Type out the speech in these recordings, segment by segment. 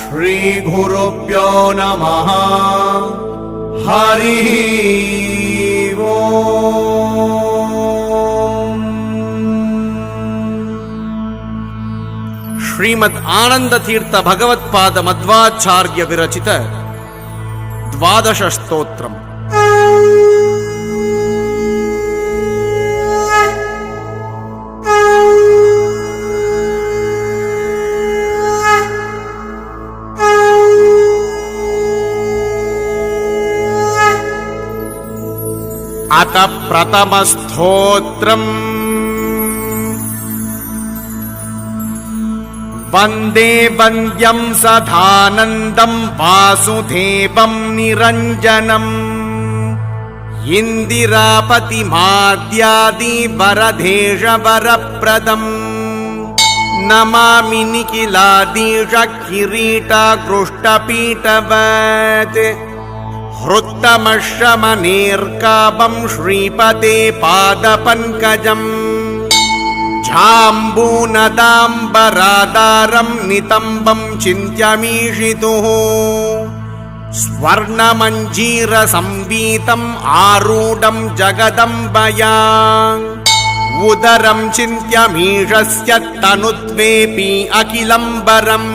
श्रीगुरुभ्यो नमः। हरिः ओम्। ಶ್ರೀಮದ್ ಆನಂದ ತೀರ್ಥ ಭಗವತ್ಪಾದ ಮಧ್ವಾಚಾರ್ಯ ವಿರಚಿತ ದ್ವಾದಶ ಸ್ತೋತ್ರಂ. ಅತ ಪ್ರಥಮ ಸ್ತೋತ್ರಂ ವಂದೇ ವಂದ್ಯಂ ಸದಾನಂದಂ ವಾಸುದೇವಂ ನಿರಂಜನಂ ಇಂದಿರಾಪತಿ ಮಾದ್ಯಾದಿ ವರದೇಶ ವರಪ್ರದಂ ನಮಾಮಿ ನಿಖಿಲಾದೀಶ ಕಿರೀಟ ಕೃಷ್ಟಪೀಠವತ್ ಹೃತ್ತಮಶ್ರಮನೇರ್ಕಾಭಂ ಶ್ರೀಪತೆ ಪಾದಪಂಕಜಂ ಜಾಂಬೂನದಾಂಬರಾಧಾರಂ ನಿತಂಬಂ ಚಿಂತ್ಯಮೀಷಿತುಃ ಸ್ವರ್ಣಮಂಜೀರ ಸಂವೀತಂ ಆರೂಢಂ ಜಗದಂಬಯಾ ಉದರಂ ಚಿಂತ್ಯಮೀಷಸ್ಯ ತನುದ್ವೇಪಿ ಅಖಿಲಂಬರಂ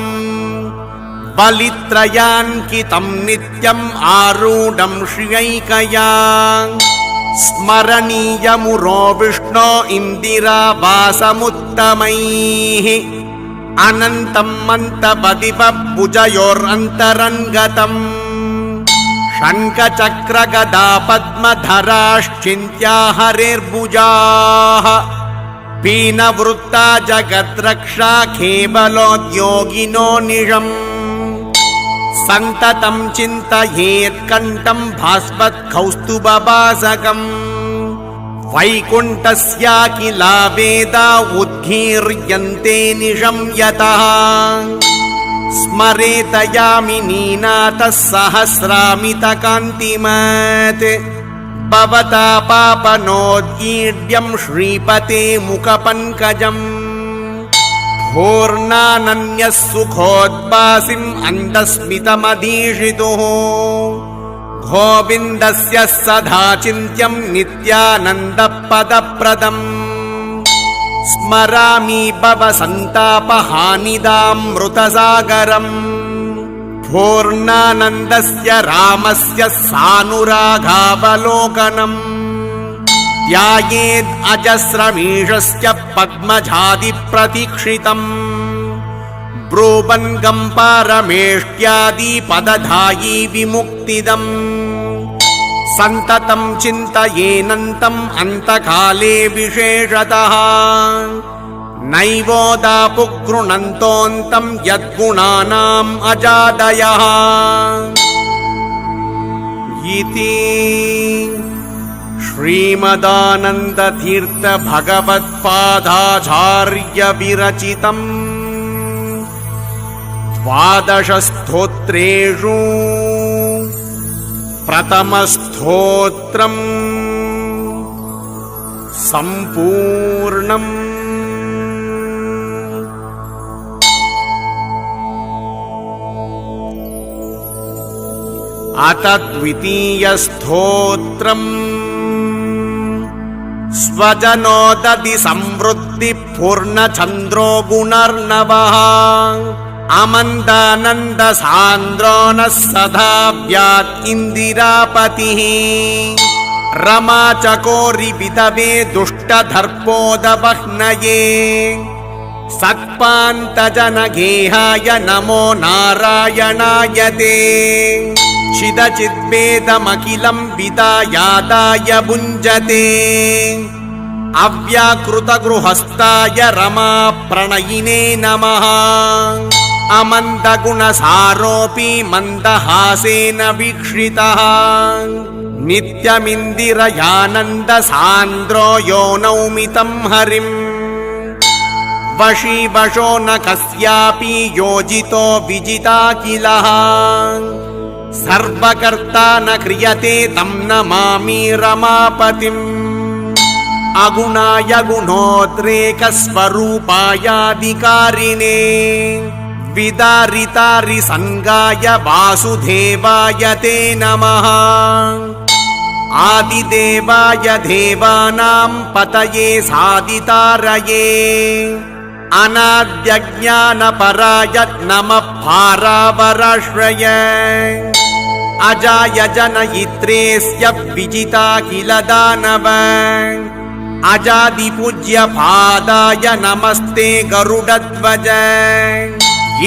ಬಲಿತ್ರಯಾನ್ಕಿತಂ ನಿತ್ಯಂ ಆರೂಢಂ ಶ್ರಿಯೈಕಯಾ ಸ್ಮರಣೀಯಮುರೋ ವಿಷ್ಣೋ ಇಂದಿರಾವಾಸಮುತ್ತಮೈಃ ಅನಂತಂ ಮಂತಪದಿಪ ಭುಜಯೋರಂತರಂಗತಂ ಶಂಖಚಕ್ರಗದಾ ಪದ್ಮಧರಾಶ್ಚಿಂತ್ಯಾ ಹರೇರ್ಭುಜಾಃ ಪೀನವೃತ್ತಾ ಜಗದ್ರಕ್ಷಾ ಖೇಬಲೋದ್ಯೋಗಿನೋ ನಿಜಂ ಸಂತತಂ ಚಿಂತಯೇತ್ಕಂಠಂ ಭಾಸ್ವತ್ಕೌಸ್ತುಭಭಾಸಕಂ ವೈಕುಂಠಸ್ಯಾಖಿಲಾ ವೇದಾ ಉದ್ಗೀರ್ಯಂತೆ ನಿಶಂ ಯತಃ ಸ್ಮರೇತ ಯಾಮಿನೀನಾಥಃ ಸಹಸ್ರಾಮಿತಕಾಂತಿಮತ್ ಭವತಾ ಪಾಪನೋದ್ಗೀಡ್ಯಂ ಶ್ರೀಪತೆ ಮುಖಪಂಕಜಂ ಪೂರ್ಣಾನನ್ಯ ಸುಖೋದ್ಭಾಸಿಂ ಅಂಧಸ್ಮಿತಮಧೀಷಿತುಃ ಗೋವಿಂದಸ್ಯ ಸದಾ ಚಿಂತ್ಯಂ ನಿತ್ಯಾನಂದಪದಪ್ರದಂ ಸ್ಮರಾಮಿ ಭವಸಂತಾಪಹಾನಿದಾಮೃತಸಾಗರಂ ಪೂರ್ಣಾನಂದಸ್ಯ ರಾಮಸ್ಯ ಸಾನುರಾಗಾವಲೋಕನಂ ಧ್ಯಾಯೇದ್ ಅಜಸ್ರಮೀಶಸ್ಯ ಪದ್ಮಜಾದಿ ಪ್ರತೀಕ್ಷಿತಂ ಬ್ರೂವನ್ ಗಂಪಾರಮೇಷ್ಟ್ಯಾದಿ ಪದಧಾಯಿ ವಿಮುಕ್ತಿದಂ ಸಂತತಂ ಚಿಂತಯೇನಂತಂ ಅಂತಕಾಲೇ ವಿಶೇಷತಃ ನೈವೋದಾಪು ಗೃಣಂತೋಂತಂ ಯದ್ಗುಣಾನಾಂ ಅಜಾದಯಃ ಇತಿ ಶ್ರೀಮದಾನಂದ ತೀರ್ಥ ಭಗವತ್ಪಾದಾಚಾರ್ಯ ವಿರಚಿತಂ ದ್ವಾದಶ ಸ್ತೋತ್ರೇಷು ಪ್ರಥಮ ಸ್ತೋತ್ರಂ ಸಂಪೂರ್ಣಂ. ಅತ ದ್ವಿತೀಯ ಸ್ತೋತ್ರಂ ಸ್ವಜನೋದತಿ ಸಮೃದ್ಧಿ ಪೂರ್ಣಚಂದ್ರೋ ಗುಣರ್ನವಃ ಅಮಂದಾನಂದ ಸಾಂದ್ರೋ ನಃ ಸದಾ ವ್ಯಾತ್ ಇಂದಿರಾಪತಿಃ ರಮಾ ಚಕೋರಿ ವಿಧವೇ ದುಷ್ಟದರ್ಪೋದವಹ್ನಯೇ ಸತ್ಪಾಂತಜನಗೇಹಾಯ ನಮೋ ನಾರಾಯಣಾಯ ತೇ ಚಿದಚಿದ್ವೇದಮಖಿಲಂ ವಿದಾಯಾದಾಯ ಭುಂಜತೆ ಅವ್ಯಾಕೃತಗೃಹಸ್ಥಾಯ ರಮಾ ಪ್ರಣಯಿನೇ ನಮಃ ಅಮಂದಗುಣಸಾರೋಪಿ ಮಂದಹಾಸೇನ ವೀಕ್ಷಿತಃ ನಿತ್ಯಮಿಂದಿರಯಾನಂದ ಸಾಂದ್ರೋ ಯೋ ನೌಮಿತಂ ಹರಿಂ ವಶೀ ವಶೋ ನ ಕಸ್ಯಾಪಿ ಯೋಜಿತೋ ವಿಜಿತಾಖಿಲಃ ಸರ್ವಕರ್ತಾ ನ ಕ್ರಿಯತೆ ತಂ ನಮಾಮಿ ರಮಾಪತಿಂ ಅಗುಣಾಯ ಗುಣೋದ್ರೇಕ ಸ್ವರೂಪಾಯಾಧಿಕಾರಿಣೇ विदारितारि संगाय वासुदेवाय ते नमः। आदिदेवाय देवानां पतये सादितारये अनाद्यज्ञानपराय नमः पारावराश्रय अजाय जनयित्रेस्य विजिताखिल दानव अजादिपूज्य पादाय नमस्ते गरुडध्वज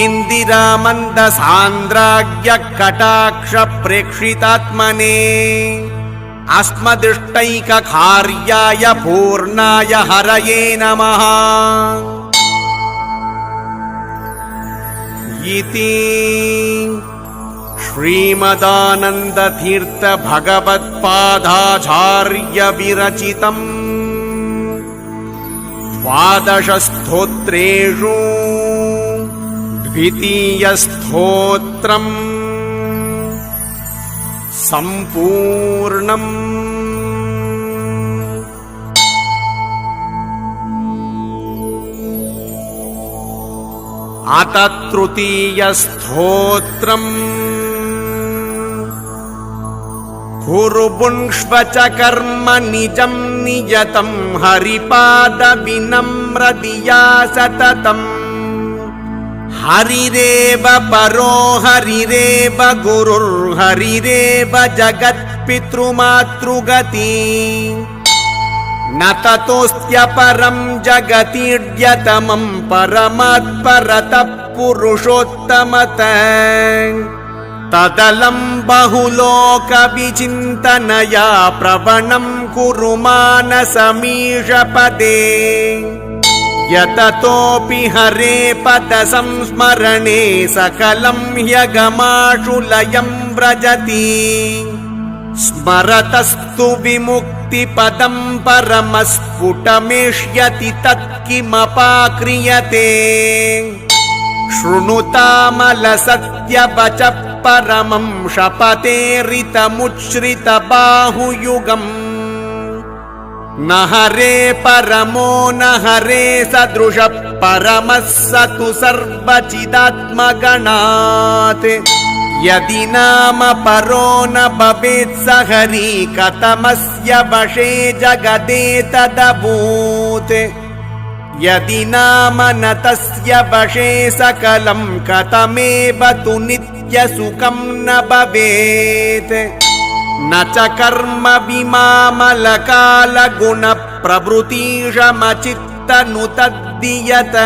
इन्दिरामन्दसान्द्राज्ञ कटाक्ष प्रेक्षितात्मने अस्मदिष्टैककार्याय पूर्णाय हरये नमः। इति श्रीमदानन्दतीर्थ भगवत्पादाचार्य विरचितम् द्वादशस्तोत्रेषु द्वितीयस्तोत्रम् सम्पूर्णम्। अथ तृतीयस्तोत्रम् कुरु पुंष्व च कर्म निजं नियतं हरिपाद विनम्रधिया सततम् हरिरेव परो हरिरेव गुरुर्हरिरेव जगत्पितृमातृगति न ततोऽस्त्य परं जगतीड्यतमं परमात्परतः पुरुषोत्तमत तदलं बहुलोकविचिन्तनया प्रवणं कुरु मानसमीशपदे यततोऽपि हरे पदसंस्मरणे सकलं ह्यगमाशु लयं व्रजति स्मरतस्तु विमुक्तिपदं परमस्फुटमेष्यति तत्किमपाक्रियते शृणुतामलसत्यवच परमं शपथेरितमुच्छ्रितबाहुयुगम् न हरे परमो न हरे सदृशः परमः स तु सर्वचिदात्मगणात् यदि नाम परो न भवेत् स हरि कथमस्य वशे जगदेतदभूत् यदि नाम न तस्य वशे सकलं कथमेव तु नित्यसुखं न भवेत् न च कर्म विमामलकालगुणप्रभृतीशमचित्तनु तद्दीयत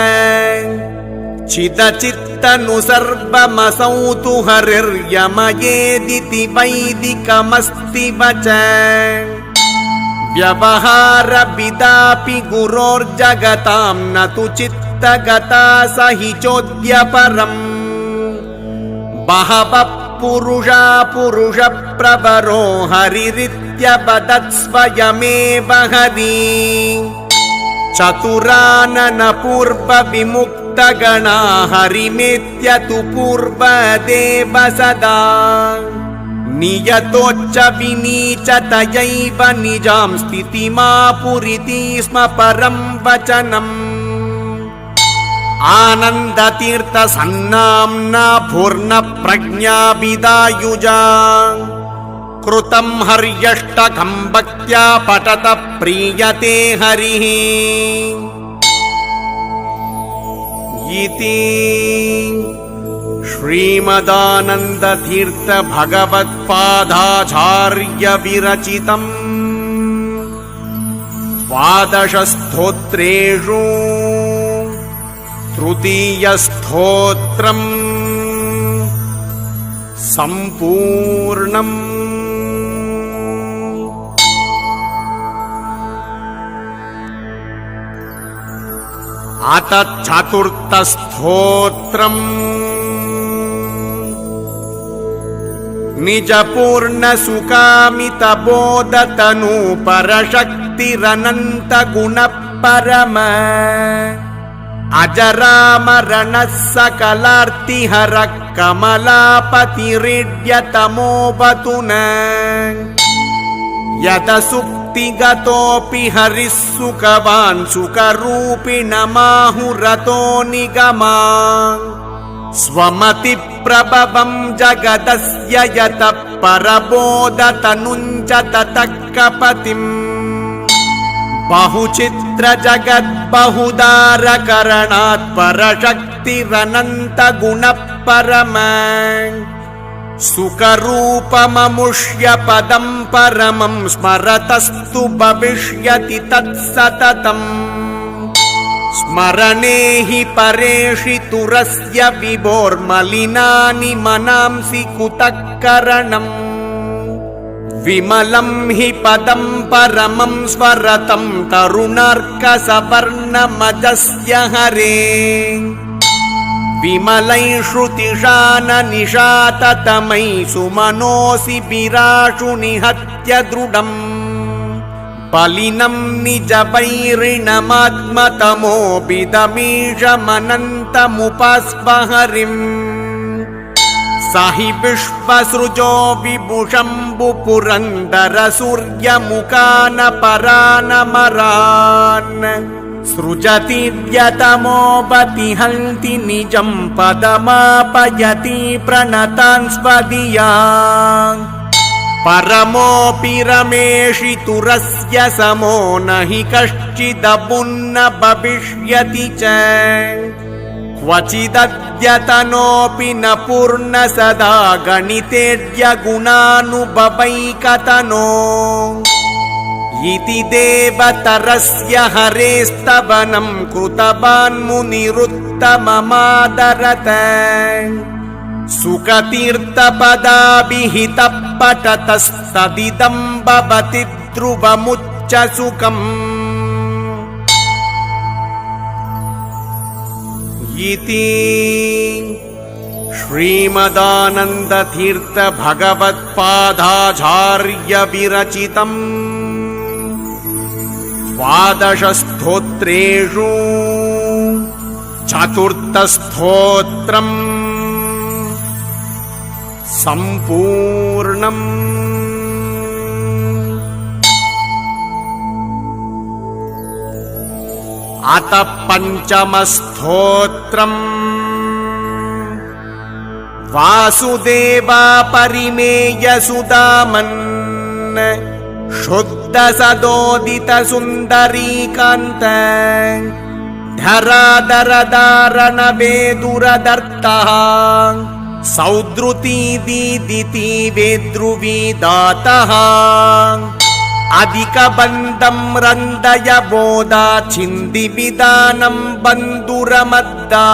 चिदचित्तनु सर्वमसौ तु हरिर्यमयेदिति वैदिकमस्ति वच व्यवहारविदापि गुरोर्जगतां न तु चित्तगता स हि चोद्य परम् बहवः पुरुषा पुरुषप्रवरो हरिरित्यवदत् स्वयमेव हरि चतुरानन पूर्वविमुक्तगणा हरिमेत्य तु पूर्वदेव सदा नियतोच्च विनीचतयैव निजां स्थितिमापुरिति स्म परं वचनम् आनन्दतीर्थसन्नाम्ना पूर्णप्रज्ञाभिदायुजा कृतं हर्यष्टकं भक्त्या पठत प्रीयते हरिः इति श्रीमदानन्दतीर्थ भगवत्पादाचार्य विरचितम् द्वादशस्तोत्रेषु तृतीयस्तोत्रम् सम्पूर्णम्। अथ चतुर्थस्तोत्रम् निजपूर्णसुखामितबोधतनु परशक्तिरनन्तगुणपरम अजरामरणः सकलार्तिहरः कमलापतिरेड्यतमोऽवतु न यदसुक्तिगतोऽपि हरिः सुखवान् सुखरूपिणमाहुरतो निगमा स्वमति प्रभवं जगदस्य यतः परबोधतनुञ्च ततः कपतिम् बहुचित्र जगद्बहुदारकरणात् परशक्तिरनन्त गुणः परम सुखरूपममुष्य पदं परमं स्मरतस्तु भविष्यति तत्सततम् स्मरणे हि परेषितुरस्य विभोर्मलिनानि मनांसि कुतः करणम् विमलं हि पदं परमं स्वरतं तरुणार्कसवर्णमजस्य हरे विमलै श्रुतिशाननिशाततमै सुमनोऽसि विराशु निहत्य दृढम् बलिनं निजवैरिणमात्मतमोऽभिदमीशमनन्तमुपस्पहरिम् स हि विश्वसृजो विभुशम्बुपुरन्दरसूर्यमुखानपरानमरान् सृजतीर्यतमोपतिहन्ति निजं पदमापयति प्रणतान् स्वदीयान् परमोऽपि रमेशितुरस्य समो न हि कश्चिदबुन्न भविष्यति च क्वचिदद्यतनोऽपि न पूर्ण सदा गणितेऽद्य गुणानुभवैकतनो इति देवतरस्य हरेस्तवनं कृतवान् मुनिरुत्तममादरत सुखतीर्थपदाभिहितः पठतस्तदिदं भवति ध्रुवमुच्च सुखम् इति श्रीमदानन्दतीर्थ भगवत्पादाचार्य विरचितम् द्वादशस्तोत्रेषु चतुर्थस्तोत्रम् सम्पूर्णम्। अत पंचमस्तोत्रम् वासुदेवा परिमेय सुदामन् शुद्ध सदोदित सुन्दरीकान्त धराधर धारण वेदुरदर्तः सौद्रुती दीदिति वेद्रुविदातः अधिकबन्धं रन्दय बोधा छिन्दी विधानं बन्धुरमद्दा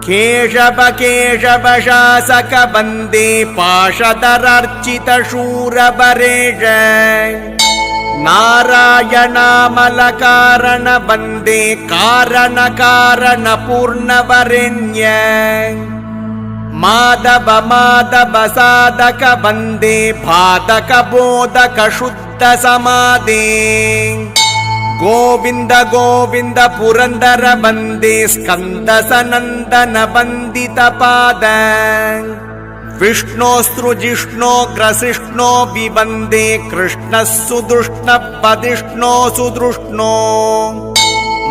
केशव केशव शासक वन्दे पाशधरार्चित शूरवरेश नारायणामलकारण वन्दे कारण कारण पूर्णवरेण्य माधव माधव साधक वन्दे पादक बोधक शुद्ध समाधे गोविन्द गोविन्द पुरन्दर वन्दे स्कन्द सनन्दन वन्दित पाद विष्णोस्तृ जिष्णो ग्रसिष्णो विवन्दे कृष्णः सुदृष्ण पदिष्णो सुदृष्णो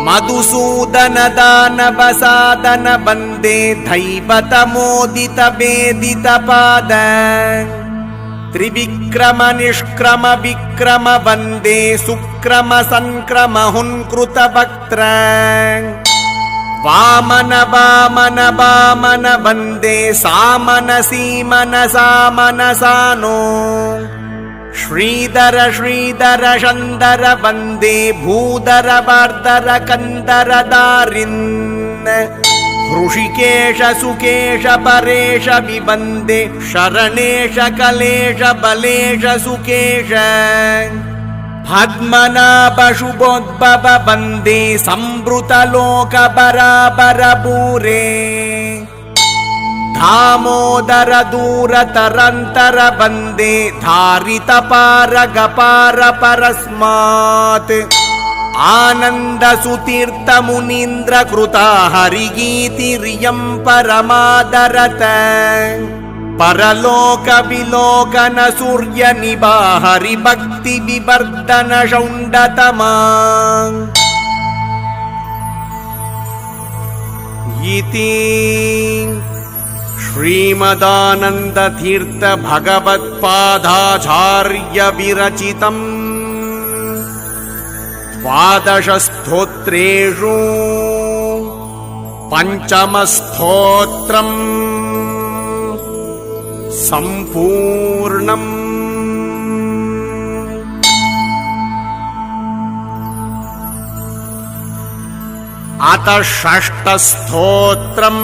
मधुसूदन दानव सादन वन्दे दैवतमोदित वेदित पाद त्रिविक्रम निष्क्रम विक्रम वन्दे सुक्रम संक्रम हुन्कृत वक्त्र वामन वामन वामन वन्दे सामन सीमन सामन सानो श्रीधर श्रीधर शन्दर वन्दे भूधर वार्धर कन्दर दारिन् ऋषिकेश सुकेश परेश विवन्दे शरणेश कलेश बलेश सुकेश पद्मनाभ शुभोद्भव वन्दे संवृत लोक बराबर भूरे दामोदर दूर तरंतर वन्दे धारित पार गपार परस्मात् आनंद सुतीर्थ मुनीन्द्र कृता हरिगीतिरियं परमादरत परलोक विलोकन सूर्य निभा हरिभक्ति विवर्धन शौण्डतमा इति श्रीमदानन्दतीर्थ भगवत्पादाचार्य विरचितम् द्वादशस्तोत्रेषु पञ्चमस्तोत्रम् सम्पूर्णम्। अतः षष्ठस्तोत्रम्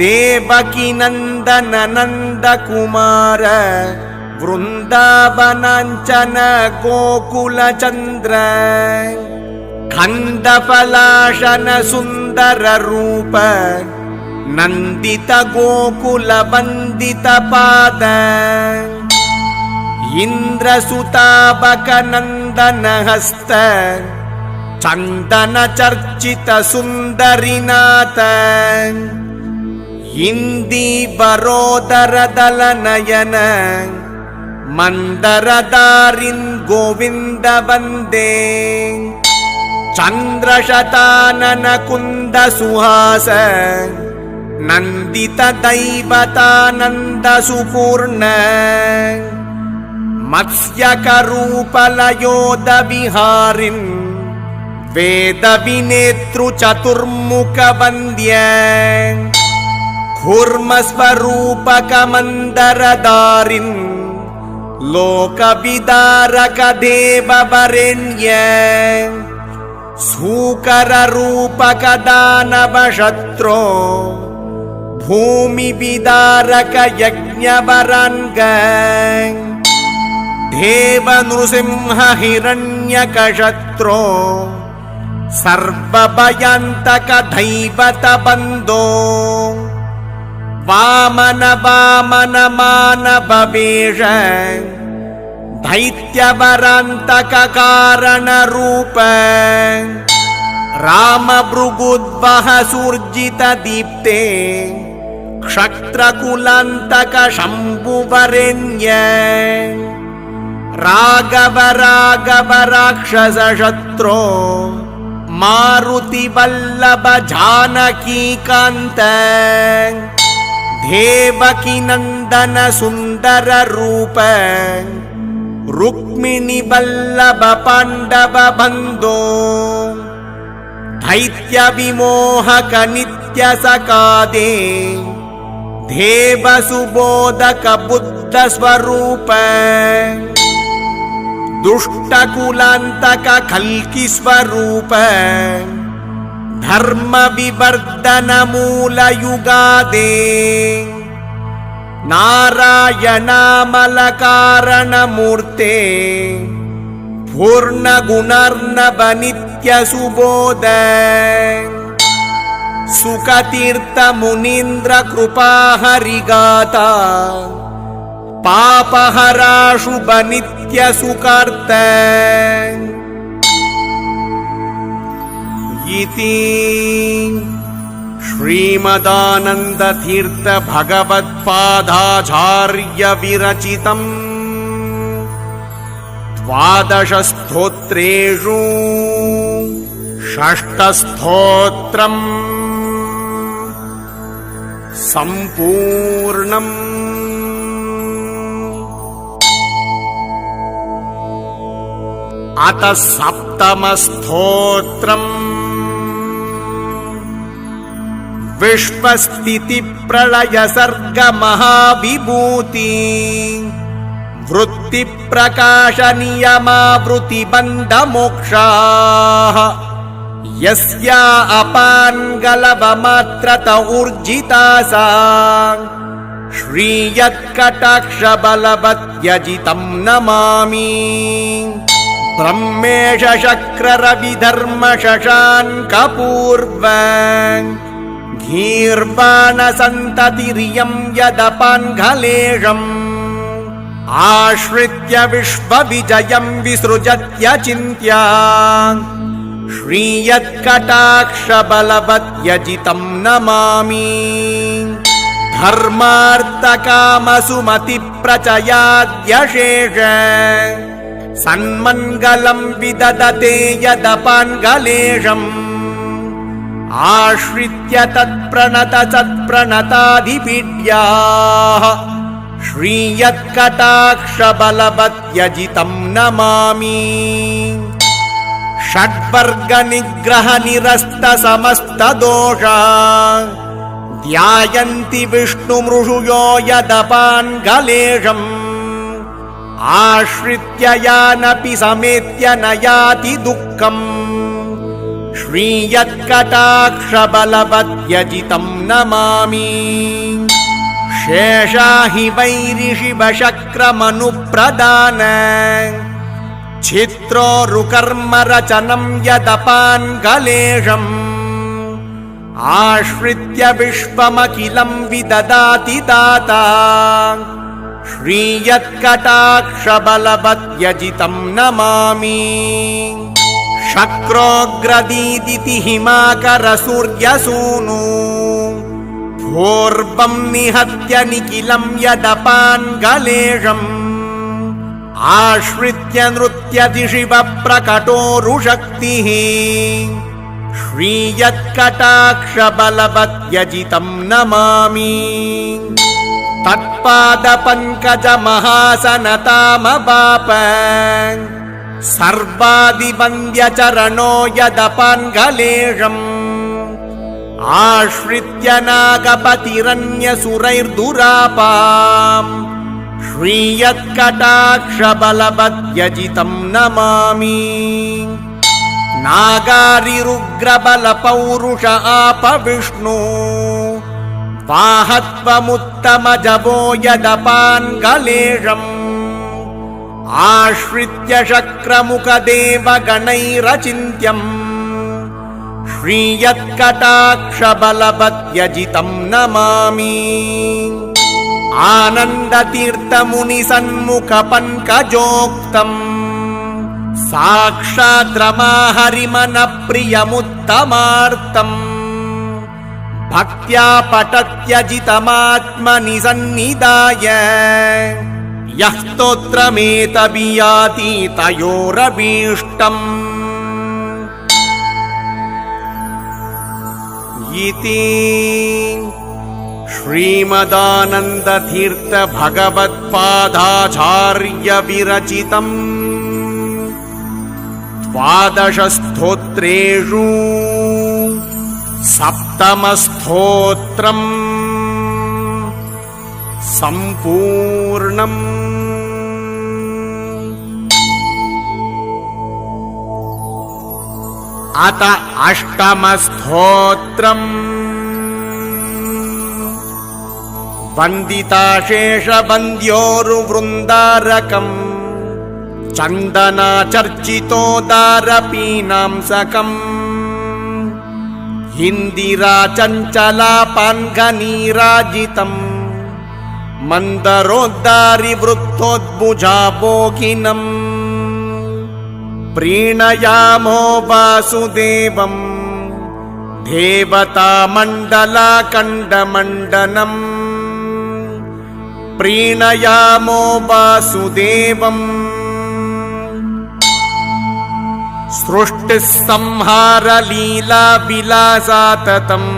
देवकीनन्दन नन्दकुमार वृन्दावनाञ्चन गोकुलचन्द्र खण्डपलाशन सुन्दर रूप नन्दित गोकुल वन्दित पाद इन्द्रसुताबक नन्दन हस्त चन्दन चर्चित सुन्दरीनाथ इंदीवरोदर दल नयन मंदरदारिन् गोविंद वन्दे चन्द्रशतानन कुन्द सुहास नन्दित दैवतानन्द सुपूर्ण मत्स्यकरूपलयोद विहारिन् वेद विनेतृ चतुर्मुख वन्द्य कूर्मस्वरूपक मन्दरदारिन् लोकविदारक देववरेण्य सूकर रूपक दानव शत्रो भूमि विदारक यज्ञवरान्ग देव नृसिंह हिरण्यकशत्रो सर्वभयन्तक दैवत बन्धो वामन वामन मानव वेष दैत्यवरान्तक कारण रूप राम भृगुद्वह सूर्जित दीप्ते क्षत्रकुलान्तक शम्भुवरेण्य राघव राघव राक्षस शत्रो मारुति वल्लभ जानकीकान्त देवकी नन्दन सुन्दर रूप रुक्मिणी वल्लभ पाण्डव बन्धो दैत्य विमोहक नित्य सकादे देव सुबोधक बुद्ध स्वरूप दुष्टकुलान्तक कल्कि स्वरूप धर्म विवर्धन मूल युगादे नारायणामल कारण मूर्ते पूर्ण गुणार्णव नित्य सुबोध सुखतीर्थ मुनीन्द्र कृपा हरिगाता पापहरा शुभ नित्य सुकार्त इति श्रीमदानन्दतीर्थ भगवत्पादाचार्य विरचितम् द्वादशस्तोत्रेषु षष्ठस्तोत्रम् सम्पूर्णम्। अतः सप्तमस्तोत्रम् विश्वस्थिति प्रलय सर्ग महाविभूति वृत्ति प्रकाश नियमावृत्ति बन्ध मोक्षाः यस्या अपान्गलव मात्रत ऊर्जिता सा श्रीयत्कटाक्ष बलवत्यजितं नमामि। ब्रह्मेश शक्र रवि धर्म शशांक पूर्व गीर्वाण संततिरियं यदपान्घलेशम् आश्रित्य विश्व विजयं विसृजत्यचिन्त्या श्रीयत्कटाक्ष बलवत्यजितं नमामि। धर्मार्थ काम सुमति प्रचयाद्यशेष सन्मङ्गलं विददते यदपान्गलेशम् आश्रित्य तत्प्रणत सत्प्रणताधिपीड्याः श्रीयत्कटाक्षबलवत्यजितं नमामि षड्वर्गनिग्रहनिरस्तसमस्तदोषा ध्यायन्ति विष्णुमृषुयो यदपान्गलेशम् आश्रित्य यानपि समेत्य न याति दुःखम् श्रीयत्कटाक्षबलवत्यजितं नमामि शेषा हि वैरिशिवशक्रमनुप्रदान छित्रोरुकर्मरचनं यदपान्गलेशम् आश्रित्य विश्वमखिलं विददाति दाता श्रीयत्कटाक्षबलवत्यजितं नमामि शक्रोग्रदीदिति हिमाकरसूर्यसूनु पूर्वं निहत्य निखिलं यदपान्गलेशम् आश्रित्य नृत्यति शिवप्रकटोरुशक्तिः श्रीयत्कटाक्षबलवत्यजितं नमामि तत्पादपङ्कजमहासनतामवाप सर्वादिवन्द्यचरणो यदपान्गलेशम् आश्रित्य नागपतिरन्यसुरैर्दुरापाम् श्रीयत्कटाक्षबलवत्यजितं नमामि नागारिरुग्रबलपौरुष आपविष्णु वाहत्वमुत्तमजवो यदपान्गलेशम् आश्रित्य शक्रमुखदेवगणैरचिन्त्यम् श्रीयत्कटाक्षबलवत्यजितं नमामि आनन्दतीर्थमुनिसन्मुखपङ्कजोक्तम् साक्षात् रमाहरिमनप्रियमुत्तमार्तम् भक्त्या पठत्यजितमात्मनि सन्निधाय यः स्तोत्रमेतभियाति तयोरभीष्टम् इति श्रीमदानन्दतीर्थ भगवत्पादाचार्य विरचितम् द्वादशस्तोत्रेषु सप्तमस्तोत्रम् सम्पूर्णम्। अत अष्टमस्तोत्रम् वन्दिताशेषवन्द्योरुवृन्दारकम् चन्दनाचर्चितोदारपीनांसकम् इन्दिराचञ्चलापान्गनीराजितम् मन्दरोद्दारिवृत्तोद्भुजाभोगिनम् प्रीणयामो वासुदेवम् देवतामण्डलाखण्डमण्डनम् प्रीणयामो वासुदेवम् सृष्टिसंहारलीलाविलासाततम्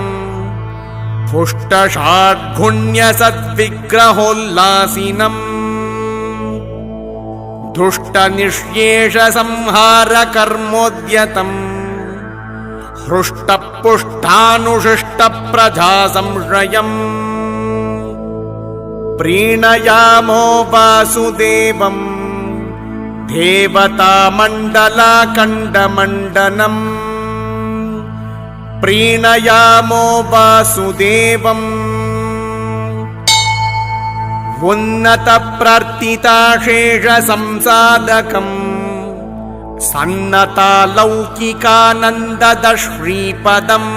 पुष्टषाड्गुण्यसद्विग्रहोल्लासिनम् दुष्टनिःशेषसंहारकर्मोद्यतम् हृष्टपुष्टानुशिष्टप्रजासंश्रयम् प्रीणयामो वासुदेवम् देवतामण्डलाखण्डमण्डनम् प्रीणयामो वासुदेवम् उन्नतप्रार्थिताशेषसंसाधकम् सन्नतालौकिकानन्ददश्रीपदम्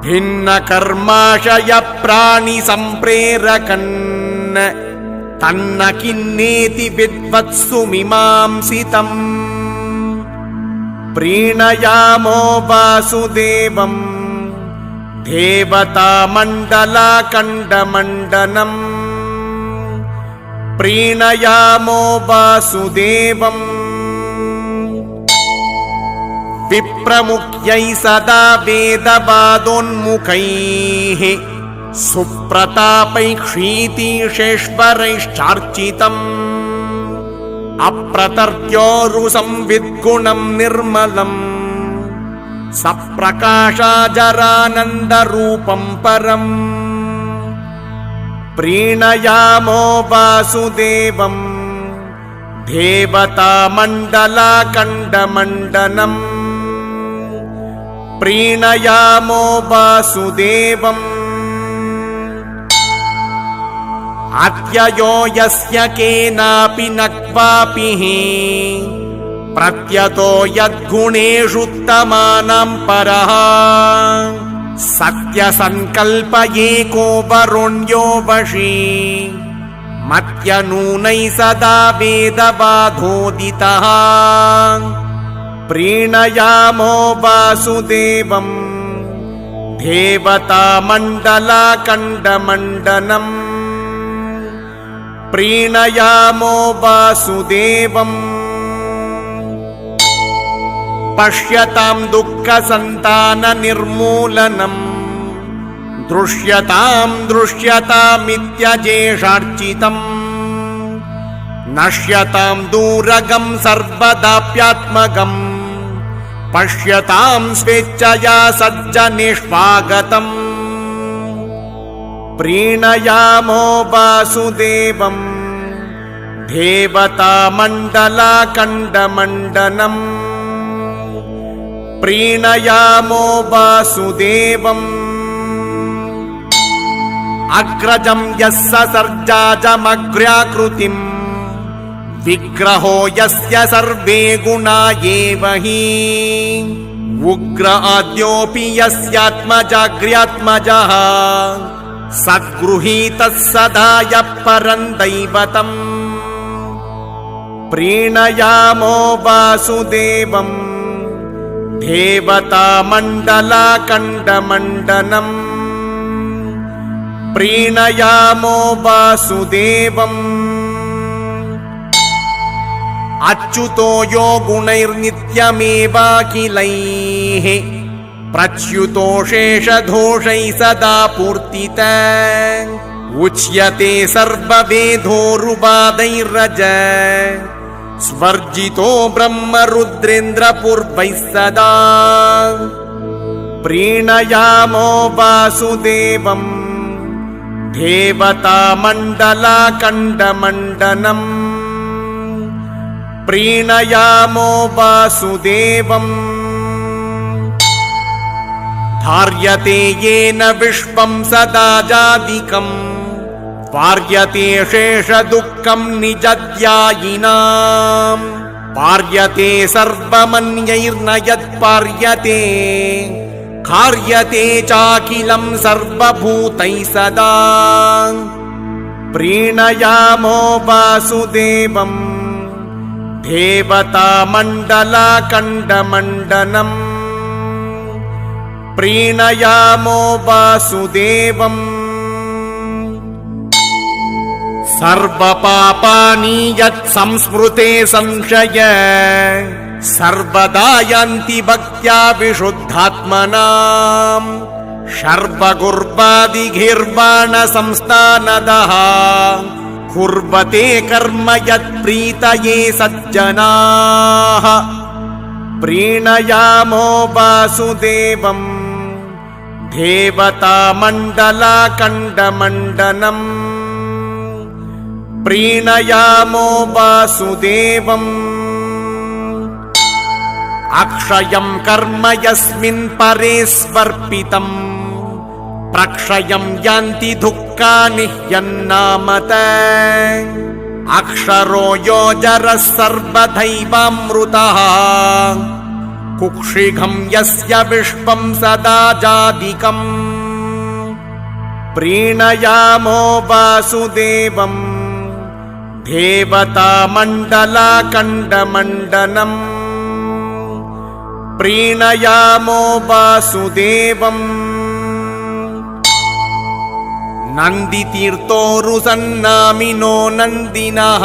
भिन्नकर्माशयप्राणिसम्प्रेरकन् तन्न किन्नेति विद्वत्सु मीमांसितम् प्रीणयामो वासुदेवम् देवतामण्डलाखण्डमण्डनम् प्रीणयामो वासुदेवम् विप्रमुख्यै सदा वेदवादोन्मुखैः सुप्रतापैः क्षीतिशेश्वरैश्चार्चितम् अप्रतर्क्योरुसंविद्गुणम् निर्मलम् सप्रकाशाजरानन्दरूपम् परम् प्रीणयामो वासुदेवम् देवतामण्डलाखण्डमण्डनम् प्रीणयामो वासुदेवम् अत्ययो यस्य केनापि न क्वापि प्रत्यतो यद्गुणेषुत्तमानां परः सत्यसङ्कल्प एको वरुण्यो वशी मत्यनूनै सदा वेदबाधोदितः प्रीणयामो वासुदेवम् देवतामण्डलाखण्डमण्डनम् प्रीणयामो वासुदेवम् पश्यतां दुःखसन्ताननिर्मूलनम् दृश्यतामित्यजेषार्चितम् नश्यतां दूरगम् सर्वदाप्यात्मगम् पश्यतां स्वेच्छया सज्जनेष्वागतम् प्रीणयामो वासुदेवम् देवतामण्डलाखण्डमण्डनम् प्रीणयामो वासुदेवम् अग्रजं यः ससर्जाजमग्र्याकृतिम् विग्रहो यस्य सर्वे गुणा एव हि उग्र आद्योऽपि यस्यात्मजाग्र्यात्मजः सद्गृहीतः सदा यः परं दैवतम् प्रीणयामो वासुदेवम् देवतामण्डलाखण्डमण्डनम् प्रीणयामो वासुदेवम् अच्युतो यो गुणैर्नित्यमेवाखिलैः प्रच्युतो शेषदोषैः सदा पूर्तितः उच्यते सर्ववेदोरुपादैर्रज स्वर्जितो ब्रह्मरुद्रेन्द्रपूर्वैः सदा प्रीणयामो वासुदेवम् देवतामण्डलाखण्डमण्डनम् प्रीणयामो वासुदेवम् धार्यते येन विश्वं सदा जादिकम् पार्यते शेषदुःखं निजध्यायिनाम् पार्यते सर्वमन्यैर्न यत्पार्यते कार्यते चाखिलं सर्वभूतैः सदा प्रीणयामो वासुदेवम् देवतामण्डलाखण्डमण्डनम् प्रीणयामो वासुदेवम् सर्वपापानि यत्संस्मृते संशय सर्वदा यान्ति भक्त्या विशुद्धात्मनाम् शर्वगुर्वादिघिर्वाणसंस्थानदः कुर्वते कर्म यत्प्रीतये सज्जनाः प्रीणयामो वासुदेवम् देवतामण्डलाखण्डमण्डनम् प्रीणयामो वासुदेवम् अक्षयं कर्म यस्मिन् परे स्वर्पितम् प्रक्षयं यान्ति दुःखानि ह्यन्नामत अक्षरो योजरः सर्वदैवामृतः कुक्षिगं यस्य विश्वं सदा जादिकम् प्रीणयामो वासुदेवम् देवतामण्डलाखण्डमण्डनम् प्रीणयामो वासुदेवम् ನಂದಿತೀರ್ಥೋರು ಸನ್ನಾಮಿನೋ ನಂದಿನಃ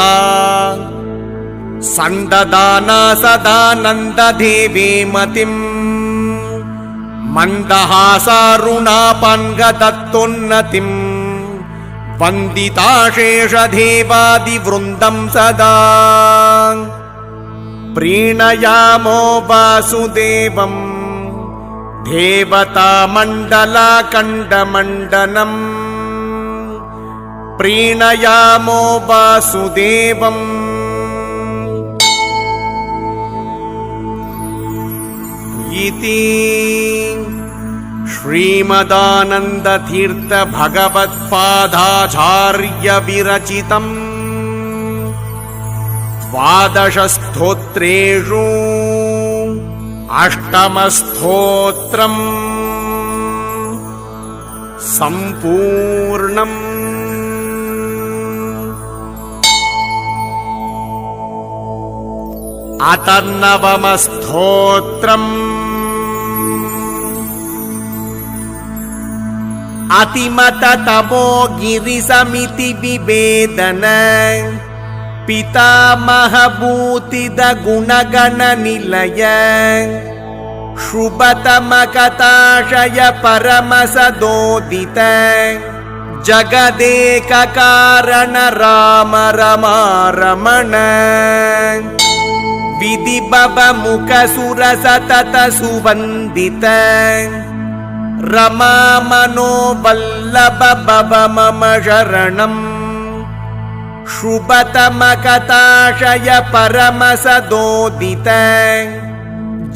ಸಂದದಾನ ಸದಾನಂದದೇವೇ ಮತಿಂ ಮಂದಹಾಸಾರುಣಾಪನ್ಗದತ್ತೋನ್ನತಿಂ ವಂದಿತಾಶೇಷದೇವಾದಿವೃಂದಂ ಸದಾ ಪ್ರೀಣಯಾಮೋ ವಾಸುದೇವಂ ದೇವತಾಮಂಡಲಖಂಡಮಂಡನಂ ಪ್ರೀಣಯಾಮೋ ವಾಸುದೇವಂ ಇತಿ ಶ್ರೀಮದಾನಂದತೀರ್ಥ ಭಗವತ್ಪಾದಾಚಾರ್ಯ ವಿರಚಿತಂ ದ್ವಾದಶ ಸ್ತೋತ್ರೇಷು ಅಷ್ಟಮಸ್ತೋತ್ರಂ ಸಂಪೂರ್ಣಂ. ಅತರ್ನವಮಸ್ತೋತ್ರಂ ಅತಿಮತ ತಮೋ ಗಿರಿಸಮಿತಿ ವಿವೇದನ ಪಿತಾಮಹಭೂತಿದ ಗುಣಗಣ ನಿಲಯ ಶುಭತಮ ಕಥಾಶಯ ಪರಮ ಸದೋದಿತ ಜಗದೇಕ ಕಾರಣ ರಾಮ ರಮಾರಮಣ ವಿಧಿ ಬವ ಮುಖ ಸುರ ಸತತ ಸುವಂದಿತ ರಮಾ ಮನೋವಲ್ಲಭ ಭವ ಮಮ ಶರಣಂ ಶುಭತಮ ಕಥಾಶಯ ಪರಮ ಸದೋದಿತ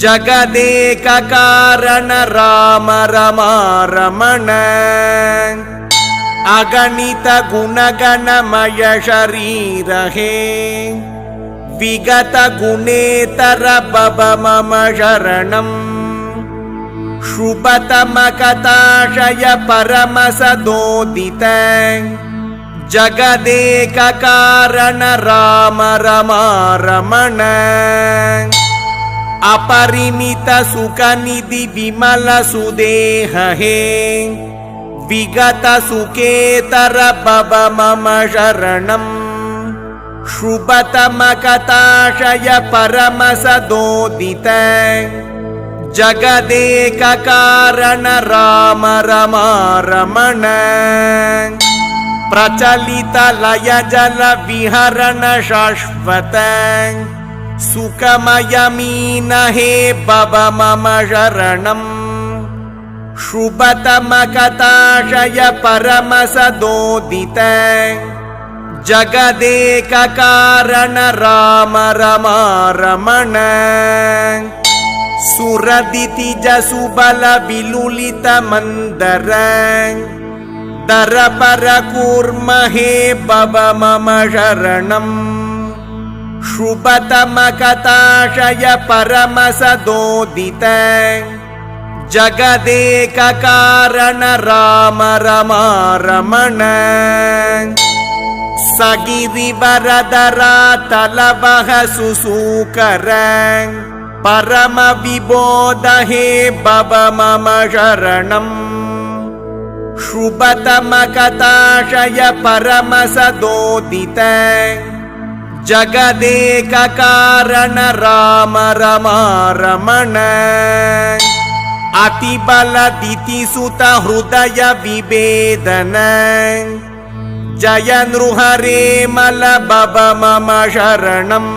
ಜಗದೇಕ ಕಾರಣ ರಾಮ ರಮಾರಮಣ ಅಗಣಿತ ಗುಣಗಣಮಯ ಶರೀರ ಹೇ ವಿಗತ ಗುಣೇತರ ಭವ ಮಮ ಶರಣಂ ಶುಭತಮ ಕಥಾಶಯ ಪರಮ ಸದೋದಿತ ಜಗದೇಕ ಕಾರಣ ರಾಮ ರಮಾರಮಣ ಅಪರಿಮಿತ ಸುಖ ನಿಧಿ ವಿಮಲ ಸುದೇಹ ಹೇ ವಿಗತ ಸುಖೇತರ ಭವ ಮಮ ಶರಣಂ ಶುಭತಮ ಕಥಾಶಯ ಪರಮ ಸದೋದಿತ ಜಗದೇಕ ಕಾರಣ ರಾಮ ರಮಾರಮಣ ಪ್ರಚಲಿತ ಲಯ ಜಲ ವಿಹರಣ ಶಾಶ್ವತ ಸುಖಮಯ ಮೀನ ಹೇ ಭವ ಮಮ ಶರಣಂ ಶುಭತಮ ಕಥಾಶಯ ಪರಮ ಸದೋದಿತ ಜಗದೇಕ ಕಾರಣ ರಾಮ ರಮಾರಮಣ ಸುರದಿತಿ ಜಸುಬಲ ವಿಲುಲಿತ ಮಂದರ ದರಪರ ಕೂರ್ಮ ಹೇ ಭವ ಮಮ ಶರಣಂ ಶುಭತಮ ಕಥಾಶಯ ಪರಮ ಸದೋದಿತ ಜಗದೇಕ ಕಾರಣ ರಾಮ ರಮಾರಮಣ ಸಗಿರಿವರದರ ತಲವಹ ಸುಸೂಕರ ಪರಮ ವಿಬೋಧ ಹೇ ಭವ ಮಮ ಶರಣಂ ಶುಭತಮ ಕಥಾಶಯ ಪರಮ ಸದೋದಿತ ಜಗದೇಕ ಕಾರಣ ರಾಮ ರಮಾರಮಣ ಅತಿಬಲ ದಿತಿಸುತ ಹೃದಯ ವಿಭೇದನ ಜಯ ನೃಹರೇ ಮಲ ಭವ ಮಮ ಶರಣಂ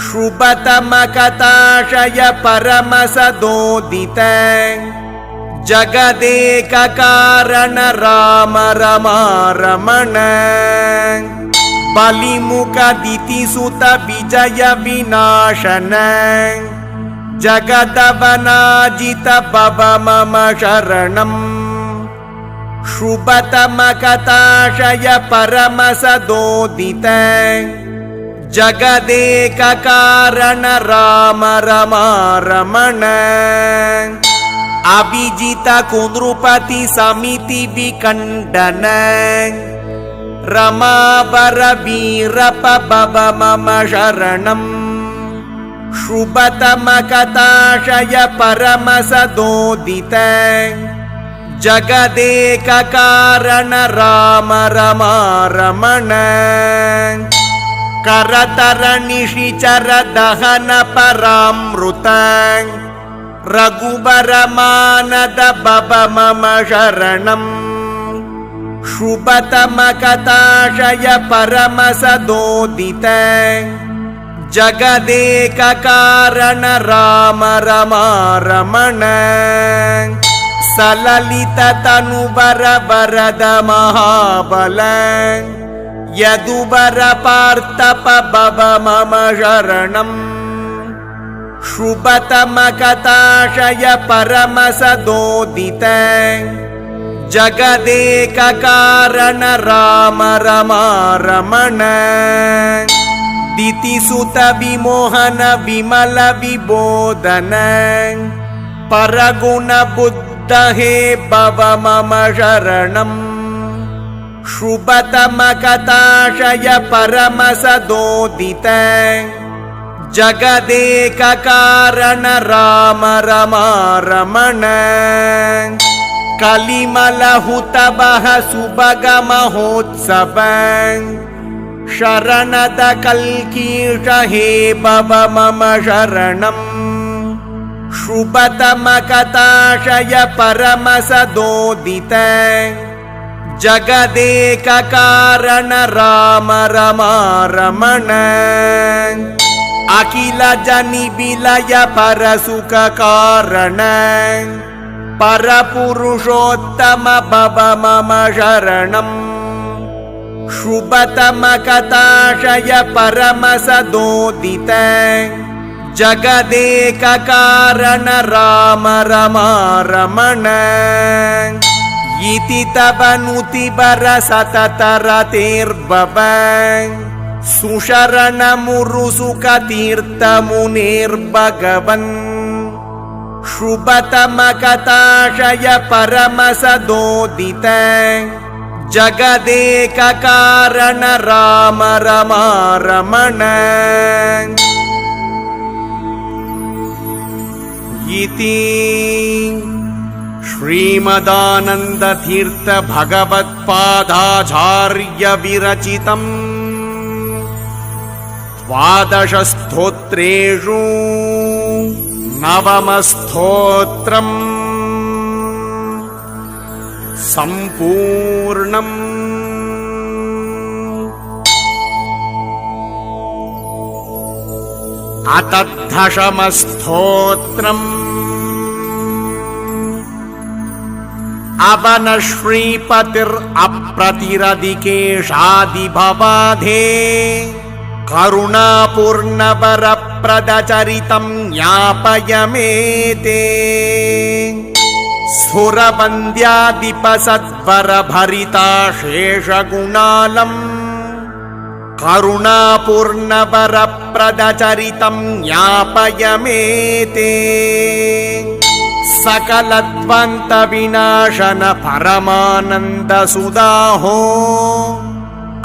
ಶುಭತಮ ಕಥಾಶಯ ಪರಮ ಸದೋದಿತ ಜಗದೇಕ ಕಾರಣ ರಾಮ ರಮಾರಮಣ ಬಲಿಮುಖ ದಿತಿಸುತ ವಿಜಯ ವಿನಾಶನ ಜಗದವನಾಜಿತ ಭವ ಮಮ ಶರಣಂ ಶುಭತಮ ಕಥಾಶಯ ಪರಮ ಸದೋದಿತ ಜಗದೇಕ ಕಾರಣ ರಾಮ ರಮಾರಮಣ ಅಭಿಜಿತ ಕುನೃಪತಿ ಸಮಿತಿ ವಿಖಂಡನ ರಮಾವರ ವೀರಪ ಭವ ಮಮ ಶರಣಂ ಶುಭತಮ ಕಥಾಶಯ ಪರಮ ಸದೋದಿತ ಜಗದೇಕ ಕಾರಣ ರಾಮ ರಮಾರಮಣ ಕರತರ ನಿಶಿಚರ ದಹನ ಪರಾಮೃತ ರಘುಬರ ಮಾನದ ಬಬ ಮಮ ಶರಣಂ ಶುಭತಮ ಕಥಾಶಯ ಪರಮ ಸದೋದಿತ ಜಗದೇಕ ಕಾರಣ ರಾಮ ರಮಾರಮಣ ಸಲಲಿತ ತನುಬರ ವರದ ಮಹಾಬಲ ಯದುಬರ ಪಾರ್ಥಪ ಬಬ ಮಮ ಶರಣಂ ಶುಭತಮ ಕಥಾಶಯ ಪರಮ ಸದೋದಿತ ಜಗದೇಕ ಕಾರಣ ರಾಮ ರಮಾರಮಣ ದಿತಿಸುತ ವಿಮೋಹನ ವಿಮಲ ವಿಬೋಧನ ಪರಗುಣ ಬುದ್ಧ ಹೇ ಭವ ಮಮ ಶರಣಂ ಶುಭತಮ ಕಥಾಶಯ ಪರಮ ಸದೋದಿತ ಜಗದೇಕ ಕಾರಣ ರಾಮ ರಮಾರಮಣ ಕಲಿಮಲಹುತ ಬಹ ಸುಭಗ ಮಹೋತ್ಸವ ಶರಣದ ಕಲ್ಕೀಶ ಹೇ ಭವ ಮಮ ಶರಣಂ ಶುಭತಮ ಕಥಾಶಯ ಪರಮ ಸದೋದಿತ ಜಗದೇಕ ಕಾರಣ ರಾಮ ರಮಾರಮಣ ಅಖಿಲ ಜನಿ ವಿಲಯ ಪರಸುಖ ಕಾರಣ ಪರಪುರುಷೋತ್ತಮ ಭವ ಮಮ ಶರಣಂ ಶುಭತಮ ಕಥಾಶಯ ಪರಮ ಸದೋದಿತ ಜಗದೇಕ ಕಾರಣ ರಾಮ ರಮಾರಮಣ ಇತಿ ತವನುತಿ ಬರ ಸತತ ರತೇರ್ಭವ ಸುಶರಣ ಮುರು ಸುಖ ತೀರ್ಥ ಮುನಿರ್ಭಗವನ್ ಶುಭತಮ ಕಥಾಶಯ ಪರಮ ಸದೋದಿತ ಜಗದೇಕ ಕಾರಣ ರಾಮ ರಮಾರಮಣ ಇತಿ ಶ್ರೀಮದಾನಂದ ತೀರ್ಥ ಭಗವತ್ಪಾದಾಚಾರ್ಯ ವಿರಚಿತಂ ದ್ವಾದಶ ಸ್ತೋತ್ರೇಷು ನವಮ ಸ್ತೋತ್ರಂ ಸಂಪೂರ್ಣಂ ಅತದ್ಧಶಮ ಸ್ತೋತ್ರಂ ಅವನ ಶ್ರೀಪತಿರ್ ಅಪ್ರತಿರಧಿಕೇಶಾದಿ ಭವಾಧೇ ಕರುಣಾಪೂರ್ಣವರ ಪ್ರದಚರಿತಂ ಜ್ಞಾಪಯಮೇತೆ ಸುರವಂದ್ಯಾದಿಪ ಸದ್ವರ ಭರಿತಾ ಶೇಷಗುಣಾಲಂ ಕರುಣಾಪೂರ್ಣವರ ಪ್ರದಚರಿತಂ ಜ್ಞಾಪಯಮೇತೆ ಸಕಲದ್ವಂತ ವಿನಾಶನ ಪರಮಾನಂದ ಸುಧಾಹೋ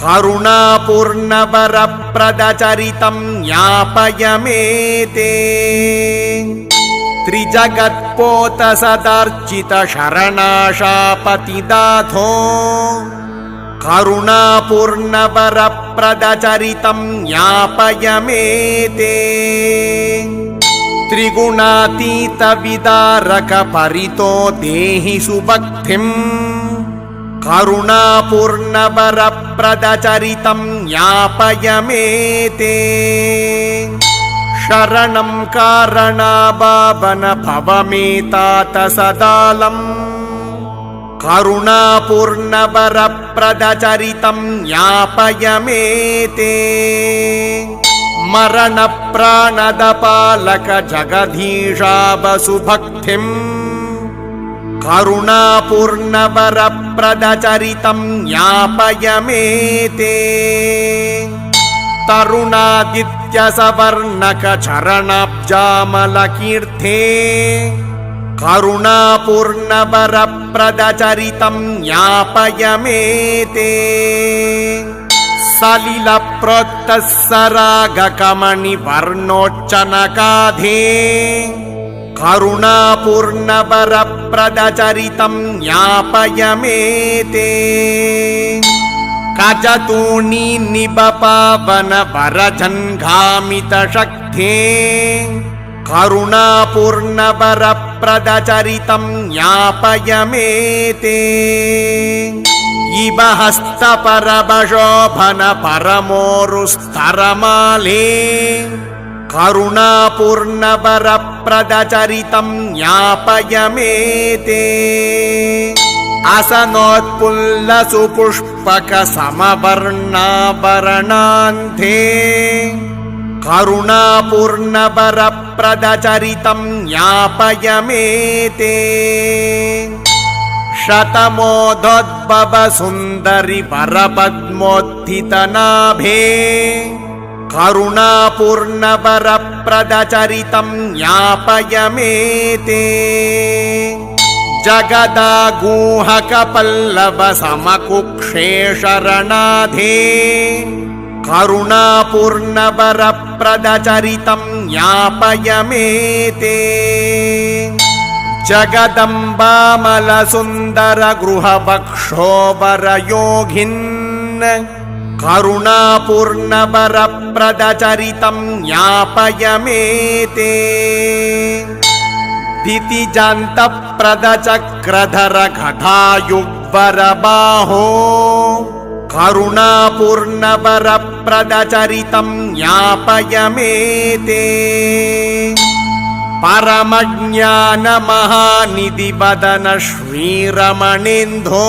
ಕರುಣಾಪೂರ್ಣವರ ಪ್ರದಚರಿತಂ ಜ್ಞಾಪಯಮೇತೆ ತ್ರಿಜಗತ್ಪೋತ ಸದಾರ್ಚಿತ ಶರಣಾಶಾಪತಿದಾಥೋ ಕರುಣಾಪೂರ್ಣವರ ಪ್ರದಚರಿತಂ ಜ್ಞಾಪಯಮೇತೆ ತ್ರಿಗುಣಾತೀತ ವಿದಾರಕ ಪರಿತೋ ದೇಹಿ ಸುಭಕ್ತಿಂ ಕರುಣಾಪೂರ್ಣವರ ಪ್ರದಚರಿತಂ ಜ್ಞಾಪಯಮೇತೆ ಶರಣಂ ಕಾರಣಾಭಾವನ ಭವಮೇತಾತ ಸದಾಲಂ ಕರುಣಾಪೂರ್ಣವರ ಪ್ರದಚರಿತಂ ಜ್ಞಾಪಯಮೇತೆ ಮರಣ ಪ್ರಾಣದ ಪಾಲಕ ಜಗದೀಶ ವಸುಭಕ್ತಿಂ ಕರುಣಾಪೂರ್ಣವರ ಪ್ರದಚರಿತಂ ಜ್ಞಾಪಯಮೇತೆ ತರುಣಾದಿತ್ಯ ಸವರ್ಣಕ ಚರಣಾಬ್ಜಾಮಲ ಕೀರ್ಥೇ ಕರುಣಾಪೂರ್ಣವರ ಪ್ರದಚರಿತಂ ಜ್ಞಾಪಯಮೇತೆ ಸಲಿಲ ಪ್ರೋಕ್ತಸ್ಸರಾಗ ಕಮಣಿ ವರ್ಣೋಚ್ಚನಕಾಧೇ करुणापूर्णवरप्रदचरितं ज्ञापय मे ते कचतूणी निबपावन वरजन्घामितशक्ते करुणापूर्णवरप्रदचरितं ज्ञापय मे ते इव हस्तपरमशोभन परमोरुस्तरमाले करुणापूर्णवरप्रदचरितं ज्ञापय मे ते असनोत्पुल्लसुपुष्पकसमवर्णाभरणान्ते करुणापूर्णवरप्रदचरितं ज्ञापय मे ते शतमोदोद्भवसुन्दरि वरपद्मोत्थितनाभे करुणापूर्णवरप्रदचरितं ज्ञापय मे ते जगदागूहकपल्लवसमकुक्षे शरणाधे करुणापूर्णवरप्रदचरितं ज्ञापय मे ते जगदम्बामलसुन्दरगृहवक्षोभरयोगिन् करुणापूर्णवरप्रदचरितं ज्ञापय मे ते दितिजान्तप्रदचक्रधरघटायुग्वरबाहो करुणापूर्णवरप्रदचरितं ज्ञापय मे ते परमज्ञानमहानिधिवदन श्रीरमणेन्दो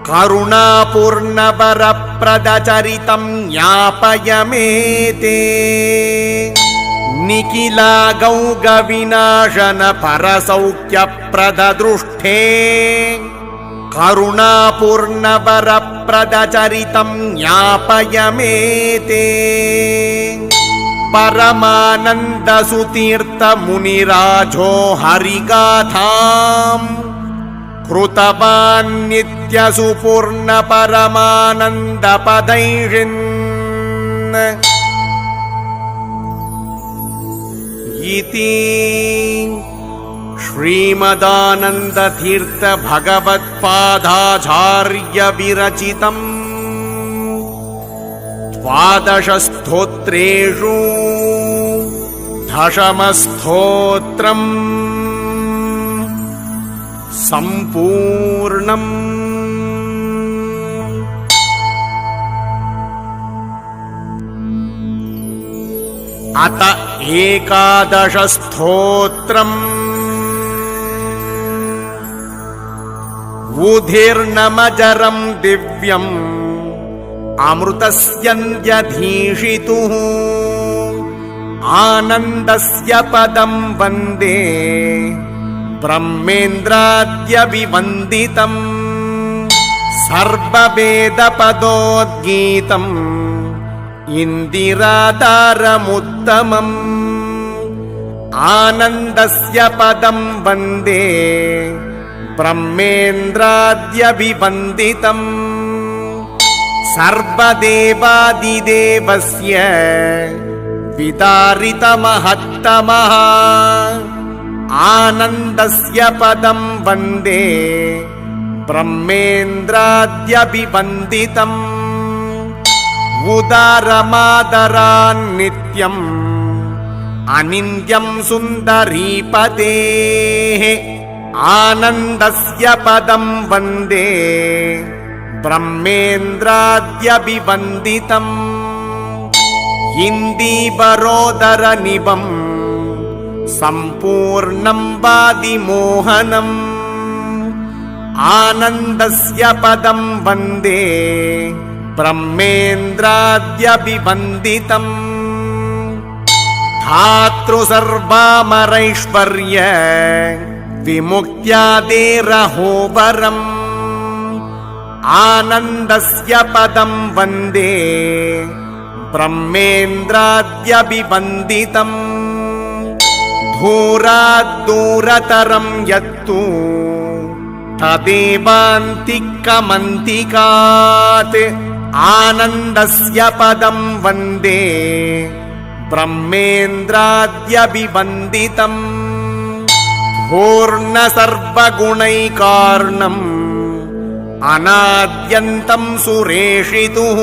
करुणापूर्णवरप्रदचरितं ज्ञापय मे ते निखिलागौगविनाशन परसौख्यप्रददृष्टे करुणापूर्णवरप्रदचरितं ज्ञापय मे ते परमानन्दसुतीर्थमुनिराजो हरिगाथां कृतवान् नित्यसुपूर्णपरमानन्दपदैषिन् इति श्रीमदानन्दतीर्थ भगवत्पादाचार्य विरचितम् द्वादशस्तोत्रेषु दशमस्तोत्रम् सम्पूर्णम्। अत एकादशस्तोत्रम् उधिर्नमजरं दिव्यम् अमृतस्यन्त्यधीशितुः आनन्दस्य पदं वन्दे ब्रह्मेन्द्राद्यभिवन्दितम् सर्ववेदपदोद्गीतम् इन्दिरातारमुत्तमम् आनन्दस्य पदं वन्दे ब्रह्मेन्द्राद्यभिवन्दितम् सर्वदेवादिदेवस्य विदारितमहत्तमः आनन्दस्य पदं वन्दे ब्रह्मेन्द्राद्यभिवन्दितम् उदारमादरान्नित्यम् अनिन्द्यं सुन्दरीपतेः आनन्दस्य पदं वन्दे ब्रह्मेन्द्राद्यभिवन्दितम् इन्दीवरोदरनिभम् सम्पूर्णं वादिमोहनम् आनन्दस्य पदं वन्दे ब्रह्मेन्द्राद्यभिवन्दितम् धातृसर्वामरैश्वर्य विमुक्त्यादेरहोबरम् आनन्दस्य पदं वन्दे ब्रह्मेन्द्राद्यभिवन्दितम् दूराद्दूरतरं यत्तु तदेवान्तिकमन्तिकात् आनन्दस्य पदं वन्दे ब्रह्मेन्द्राद्यभिवन्दितम् पूर्ण सर्वगुणैकार्णम् अनाद्यन्तं सुरेशितुः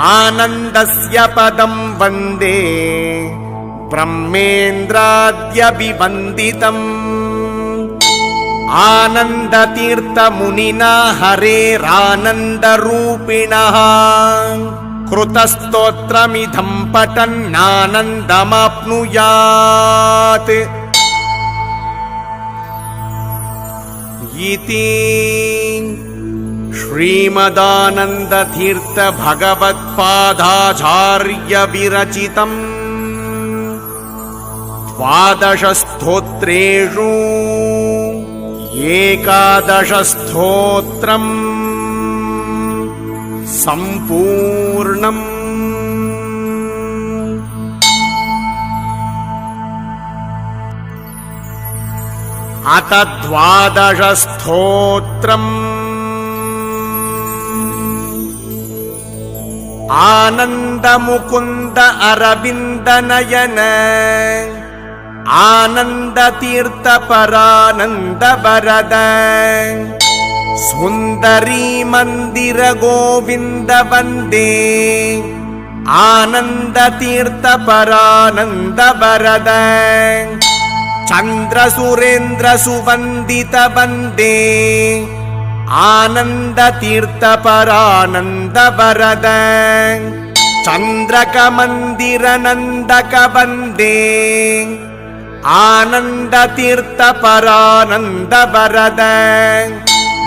आनन्दस्य पदं वन्दे ब्रह्मेन्द्राद्यभिवन्दितम् आनन्दतीर्थमुनिना हरेरानन्दरूपिणः कृतस्तोत्रमिदं पठन्नानन्दमाप्नुयात् इति श्रीमदानन्दतीर्थ भगवत्पादाचार्य विरचितम् 12 स्तोत्रेषु 11 स्तोत्रम् सम्पूर्णम्। अथ 12 स्तोत्रम् आनन्दमुकुन्द अरविन्दनयन आनन्दतीर्थपरानन्दवरद सुन्दरी मन्दिर गोविन्द वन्दे आनन्दतीर्थपरानन्दवरद चन्द्रसुरेन्द्र सुवन्दित वन्दे आनन्दतीर्थपरानन्दवरद चन्द्रकमन्दिर नन्दक वन्दे आनन्दतीर्थपरानन्दवरद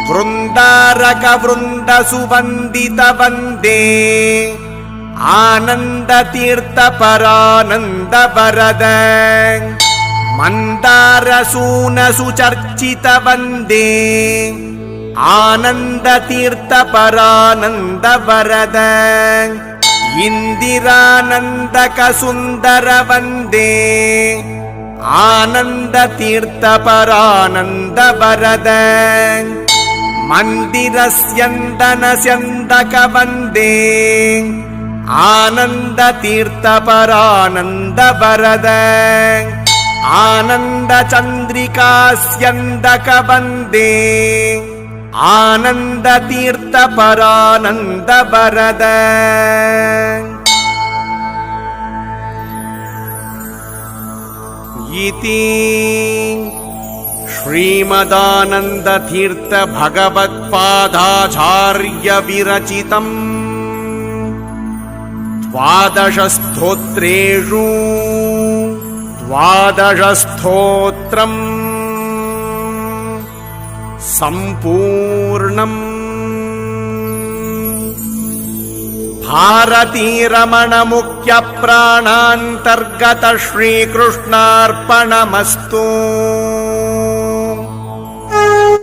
वृन्दारक वृन्द सुवन्दित वन्दे आनन्दतीर्थपरानन्दवरद मन्दारसून सुचर्चित वन्दे आनन्दतीर्थपरानन्दवरद इन्दिरानन्दक सुन्दर वन्दे आनन्दतीर्थपरानन्दवरद मन्दिरस्यन्दन स्यन्दक वन्दे आनन्दतीर्थपरानन्दवरद आनन्दचन्द्रिकास्यन्दक वन्दे आनन्दतीर्थपरानन्दवरद इति श्रीमदानन्दतीर्थ भगवत्पादाचार्य विरचितम् 12 स्तोत्रेषु 12 स्तोत्रम् सम्पूर्णम्। भारतीरमण मुख्य प्राणान्तर्गत श्रीकृष्णार्पणमस्तु।